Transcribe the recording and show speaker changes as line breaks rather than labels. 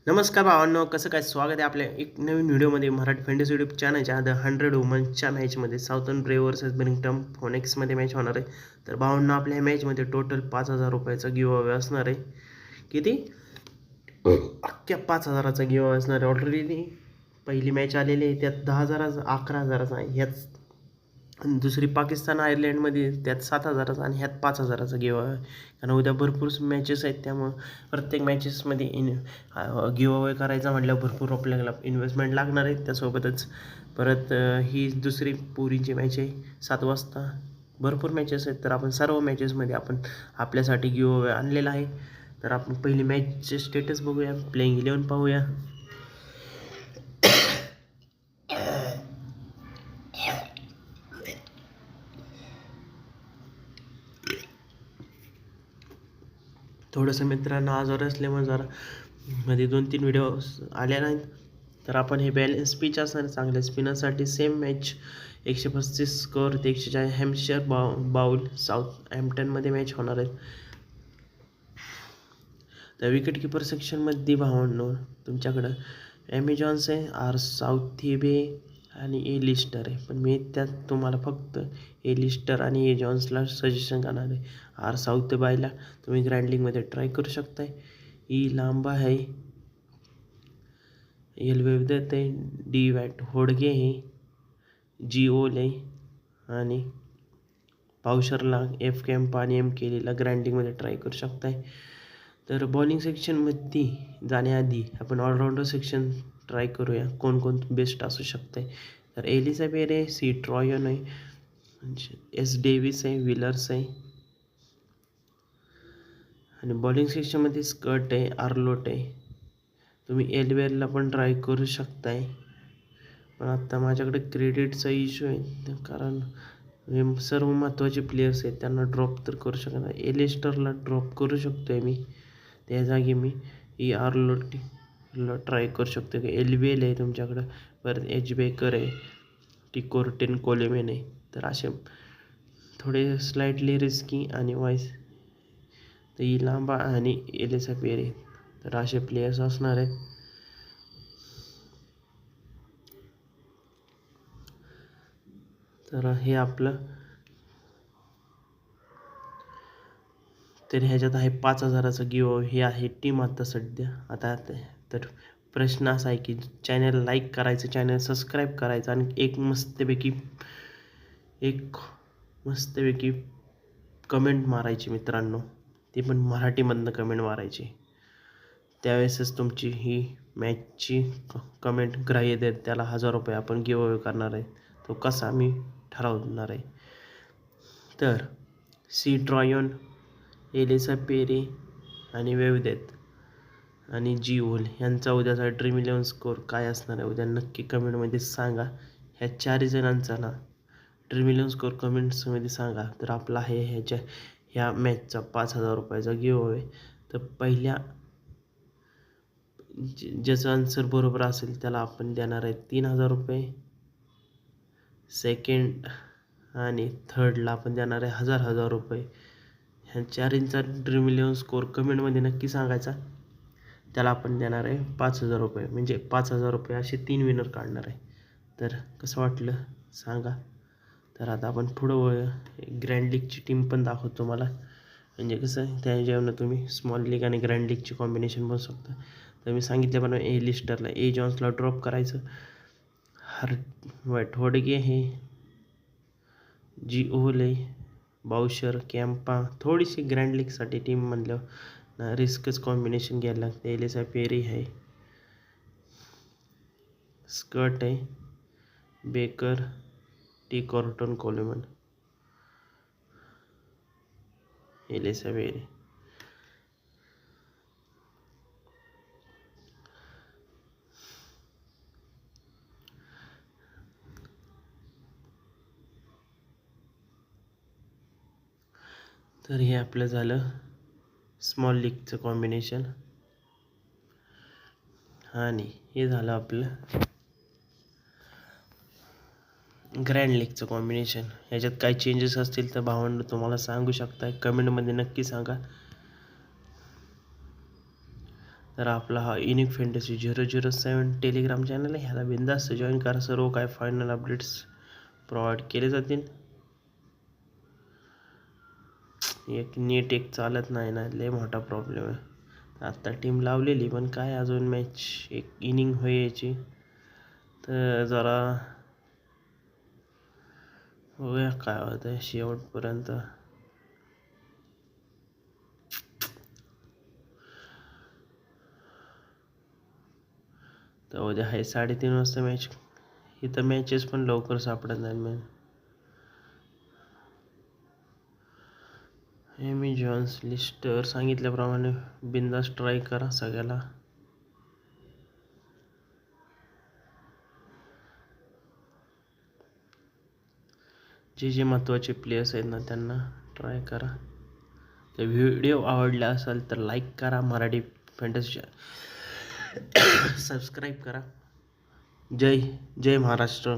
नमस्कार भावांनो, कसं काय स्वागत आहे आपल्या एक नवीन व्हिडिओमध्ये. मराठी फॅन्टसी यूट्यूब चॅनलच्या द 100 वुमन्सच्या मॅचमध्ये साऊथर्न ब्रेव्ह वर्सेस बिनिंग्टन फोनिक्समध्ये मॅच होणार आहे. तर भावांनो, आपल्या ह्या मॅचमध्ये टोटल 5,000 रुपयाचा गिव्ह अवे असणार आहे. किती? अख्ख्या 5,000चा गिव्ह अवे असणार आहे. ऑलरेडी पहिली मॅच आलेली आहे, त्यात 10,000चा 11,000चा आहे. ह्याच दुसरी पाकिस्तान आयर्लंडमध्ये त्यात 7,000चा आणि ह्यात 5,000चा गिव्ह अवे. कारण उद्या भरपूर मॅचेस आहेत, त्यामुळं प्रत्येक मॅचेसमध्ये गिव्ह अवे करायचा म्हटल्यावर भरपूर आपल्याला इन्व्हेस्टमेंट लागणार आहे. त्यासोबतच परत ही दुसरी पोरींची मॅच आहे 7 वाजता. भरपूर मॅचेस आहेत, तर आपण सर्व मॅचेसमध्ये आपण आपल्यासाठी गिव्ह अवे आणलेला आहे. तर आपण पहिली मॅचचे स्टेटस बघूया, प्लेइंग 11 पाहूया. थोडंसं मित्रांनो आजार असल्यामुळे जरा मध्ये 2-3 व्हिडिओ आल्या नाहीत. तर आपण हे बॅलन्स पिच असणार चांगल्या स्पिनरसाठी. सेम मॅच 135 स्कोअर ते 140 हॅम्पशायर बाउल साऊथ हॅम्प्टनमध्ये मॅच होणार आहे. तर विकेट किपर सेक्शनमध्ये भावांनो तुमच्याकडं ॲमेझॉन्स आहे, आर साऊथिबे आणि ए लिस्टर आहे. पण मी त्यात तुम्हाला फक्त ए लिस्टर आणि ए जॉन्सला सजेशन करणार आहे. आर साऊथबायला तुम्ही ग्रँड लीगमध्ये ट्राय करू शकताय. ई लांबा आहे, एल वेवदत आहे, डी वॅट होडगे आहे, जी ओल आहे आणि पावशरला एफ कॅम्प आणि एम केलीला ग्रँड लीगमध्ये ट्राय करू शकताय. तर बॉलिंग सेक्शनमध्ये जाण्याआधी आपण ऑलराऊंडर सेक्शन ट्राय करूया, कोण कोण बेस्ट असू शकते. तर एलिझाबेथ आहे, सी ट्रॉयन आहे, एस डेव्हिस आहे, विलर्स आहे. आणि बॉलिंग सेक्शनमध्ये स्कर्ट आहे, आर्लोट आहे. तुम्ही एलवेलला पण ट्राय करू शकताय, पण आत्ता माझ्याकडे क्रेडिटचा इश्यू आहे, कारण सर्व महत्त्वाचे प्लेयर्स आहेत त्यांना ड्रॉप तर करू शकत नाही. एलिस्टरला ड्रॉप करू शकतो आहे मी, त्या जागी मी ई आर्लोटला ट्राय करू शकतो. की एलवेल आहे तुमच्याकडं, परत एच बेकर आहे, टी कोर्टेन कोलेमेन आहे. तर असे थोडे स्लाइटली रिस्की आणि वाईस तर ई लांबा आणि एलिसा पेरे, तर असे प्लेयर्स असणार आहेत. तर हे आपलं, तर ह्याच्यात आहे 5,000चा गिव्ह. हे आहे टीम आत्ता सध्या. आता तर प्रश्न असा आहे की चॅनल लाईक करायचं, चॅनल सबस्क्राईब करायचं आणि एक मस्तपैकी कमेंट मारायची मित्रांनो, ती पण मराठीमधनं कमेंट मारायची. त्यावेळेसच तुमची ही मॅचची कमेंट ग्राह्य देत, त्याला 1,000 रुपये आपण गिव्ह अवे करणार आहे. तो कसा मी ठरवणार आहे. तर सी ट्रॉयन, एलिसा पेरे आणि वेवदेत आणि जी ओल यांचा उद्याचा ड्रीम 11 स्कोअर काय असणार आहे उद्या नक्की कमेंटमध्ये सांगा. ह्या 4 जणांचा ना ड्रीम 11 स्कोअर कमेंट्समध्ये सांगा. तर आपला आहे ह्या मॅचचा 5,000 रुपयाचा गिव्ह अवे. तर पहिल्या ज्याचं आन्सर बरोबर असेल त्याला आपण देणार आहे 3,000 रुपये. सेकंड आणि थर्डला आपण देणार आहे 1,000 रुपये. ह्या 4 ड्रीम 11 स्कोअर कमेंटमध्ये नक्की सांगायचा, त्याला आपण देणार आहे 5,000 रुपये. म्हणजे 5,000 रुपये असे 3 विनर काढणार आहे. तर कसं वाटलं सांगा. तर आता आपण पुढं वळूया. ग्रँड लीगची टीम पण दाखवतो मला, म्हणजे कसं त्याच्यावरनं तुम्ही स्मॉल लीग आणि ग्रँड लीगची कॉम्बिनेशन बनवू शकता. तर मी सांगितल्याप्रमाणे ए लिस्टरला ए जॉन्सला ड्रॉप करायचं, वाईट होडगे हे, जी ओले, बाउशर, कॅम्पा. थोडीशी ग्रँड लीगसाठी टीम म्हणल्यावर रिस्कच कॉम्बिनेशन घ्यायला लागते. एलिसा पेरी आहे, स्कर्ट आहे, baker, T cotton कोलेमन, Elisa peri. तर हे आपलं झालं स्मॉल लीगचं कॉम्बिनेशन आणि हे झालं आपलं ग्रँड लीगचं कॉम्बिनेशन. ह्याच्यात काही चेंजेस असतील तर भावंड तुम्हाला सांगू शकता, कमेंटमध्ये नक्की सांगा. तर आपला हा युनिक फॅन्टसी 007 टेलिग्राम चॅनल आहे, ह्याला बिंदास्त जॉईन करा. सर्व काय फायनल अपडेट्स प्रोव्हाइड केले जातील. एक चालत नाही ना, लय मोठा प्रॉब्लेम आहे. आत्ता टीम लावलेली पण काय अजून मॅच एक इनिंग व्हायची, तर जरा बघूया काय होतं शेवटपर्यंत. तर उद्या आहे 3:30 वाजता मॅच. इथं मॅचेस पण लवकर सापडत नाही. मॅन एमी जॉन्स लिस्टर सांगितल्याप्रमाणे बिंदास ट्राय करा सगळ्याला. जे महत्त्वाचे प्लेयर्स आहेत ना त्यांना ट्राय करा. तर व्हिडिओ आवडला असेल तर लाईक करा, मराठी फॅन्टसी सबस्क्राईब करा. जय महाराष्ट्र.